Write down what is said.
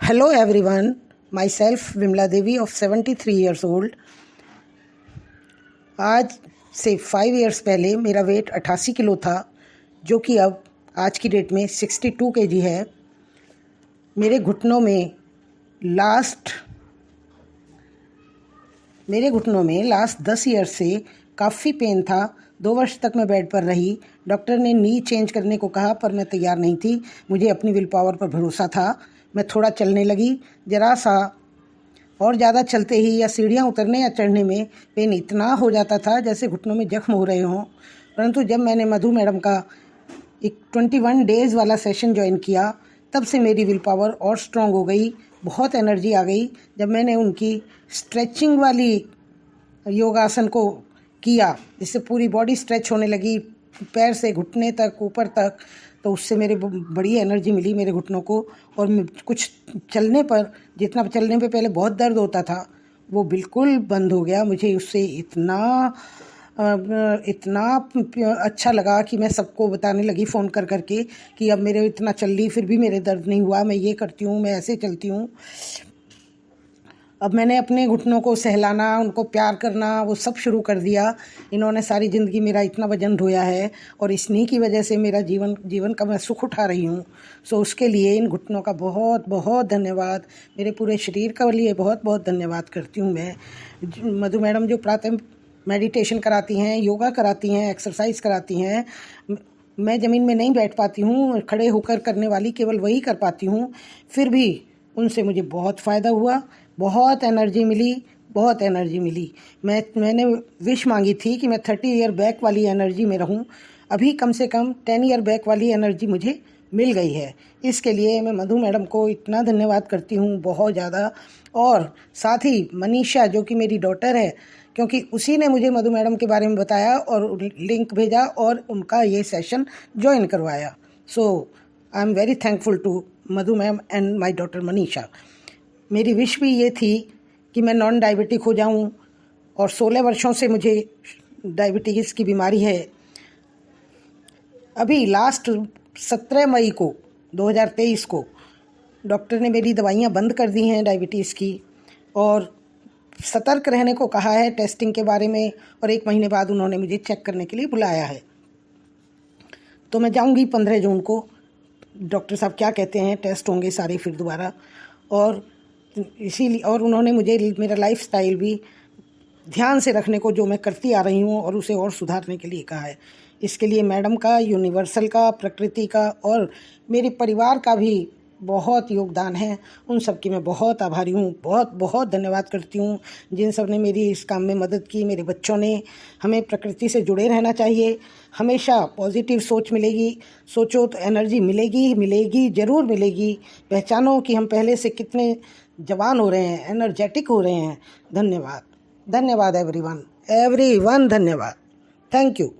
Hello everyone, myself Vimla Devi of 73 years old. आज से 5 years पहले मेरा वेट 88 किलो था, जो कि अब आज की डेट में 62 kg है। मेरे घुटनों में लास्ट 10 ईयर से काफ़ी पेन था। 2 वर्ष तक मैं बेड पर रही। डॉक्टर ने नी चेंज करने को कहा, पर मैं तैयार नहीं थी। मुझे अपनी विल पावर पर भरोसा था। मैं थोड़ा चलने लगी। ज़रा सा और ज़्यादा चलते ही या सीढ़ियाँ उतरने या चढ़ने में पेन इतना हो जाता था जैसे घुटनों में जख्म हो रहे हों। परंतु जब मैंने मधु मैडम का एक 21 डेज़ वाला सेशन ज्वाइन किया, तब से मेरी विल पावर और स्ट्रॉन्ग हो गई। बहुत एनर्जी आ गई। जब मैंने उनकी स्ट्रेचिंग वाली योगासन को किया, जिससे पूरी बॉडी स्ट्रेच होने लगी, पैर से घुटने तक, ऊपर तक, तो उससे मेरे बड़ी एनर्जी मिली मेरे घुटनों को। और कुछ चलने पर, जितना चलने पे पहले बहुत दर्द होता था, वो बिल्कुल बंद हो गया। मुझे उससे इतना अच्छा लगा कि मैं सबको बताने लगी फ़ोन कर करके कि अब मेरे इतना चल ली, फिर भी मेरे दर्द नहीं हुआ। मैं ये करती हूँ, मैं ऐसे चलती हूँ। अब मैंने अपने घुटनों को सहलाना, उनको प्यार करना, वो सब शुरू कर दिया। इन्होंने सारी ज़िंदगी मेरा इतना वजन ढोया है और इन्हीं की वजह से मेरा जीवन का मैं सुख उठा रही हूँ। सो उसके लिए इन घुटनों का बहुत बहुत धन्यवाद, मेरे पूरे शरीर का लिए बहुत बहुत धन्यवाद करती हूँ मैं। मधु मैडम जो प्रातः मेडिटेशन कराती हैं, योगा कराती हैं, एक्सरसाइज कराती हैं, मैं ज़मीन में नहीं बैठ पाती हूँ, खड़े होकर करने वाली केवल वही कर पाती हूँ। फिर भी उनसे मुझे बहुत फ़ायदा हुआ, बहुत एनर्जी मिली। मैंने विश मांगी थी कि मैं 30 ईयर बैक वाली एनर्जी में रहूं। अभी कम से कम 10 ईयर बैक वाली एनर्जी मुझे मिल गई है। इसके लिए मैं मधु मैडम को इतना धन्यवाद करती हूँ, बहुत ज़्यादा। और साथ ही मनीषा, जो कि मेरी डॉटर है, क्योंकि उसी ने मुझे मधु मैडम के बारे में बताया और लिंक भेजा और उनका ये सेशन ज्वाइन करवाया। So I am very thankful to Madhu ma'am and my daughter Manisha. मेरी विश भी ये थी कि मैं नॉन डायबिटिक हो जाऊं, और 16 वर्षों से मुझे डायबिटीज़ की बीमारी है। अभी लास्ट 17 मई को 2023 को डॉक्टर ने मेरी दवाइयां बंद कर दी हैं डायबिटीज़ की, और सतर्क रहने को कहा है टेस्टिंग के बारे में, और 1 महीने बाद उन्होंने मुझे चेक करने के लिए बुलाया है। तो मैं जाऊंगी 15 जून को। डॉक्टर साहब क्या कहते हैं, टेस्ट होंगे सारे फिर दोबारा। और इसीलिए, और उन्होंने मुझे मेरा लाइफस्टाइल भी ध्यान से रखने को, जो मैं करती आ रही हूँ, और उसे और सुधारने के लिए कहा है। इसके लिए मैडम का, यूनिवर्सल का, प्रकृति का और मेरे परिवार का भी बहुत योगदान है। उन सब की मैं बहुत आभारी हूँ, बहुत बहुत धन्यवाद करती हूँ, जिन सब ने मेरी इस काम में मदद की। मेरे बच्चों ने। हमें प्रकृति से जुड़े रहना चाहिए, हमेशा पॉजिटिव सोच मिलेगी। सोचो तो एनर्जी मिलेगी, ज़रूर मिलेगी। पहचानो कि हम पहले से कितने जवान हो रहे हैं, एनर्जेटिक हो रहे हैं। धन्यवाद एवरीवन, धन्यवाद। Thank you.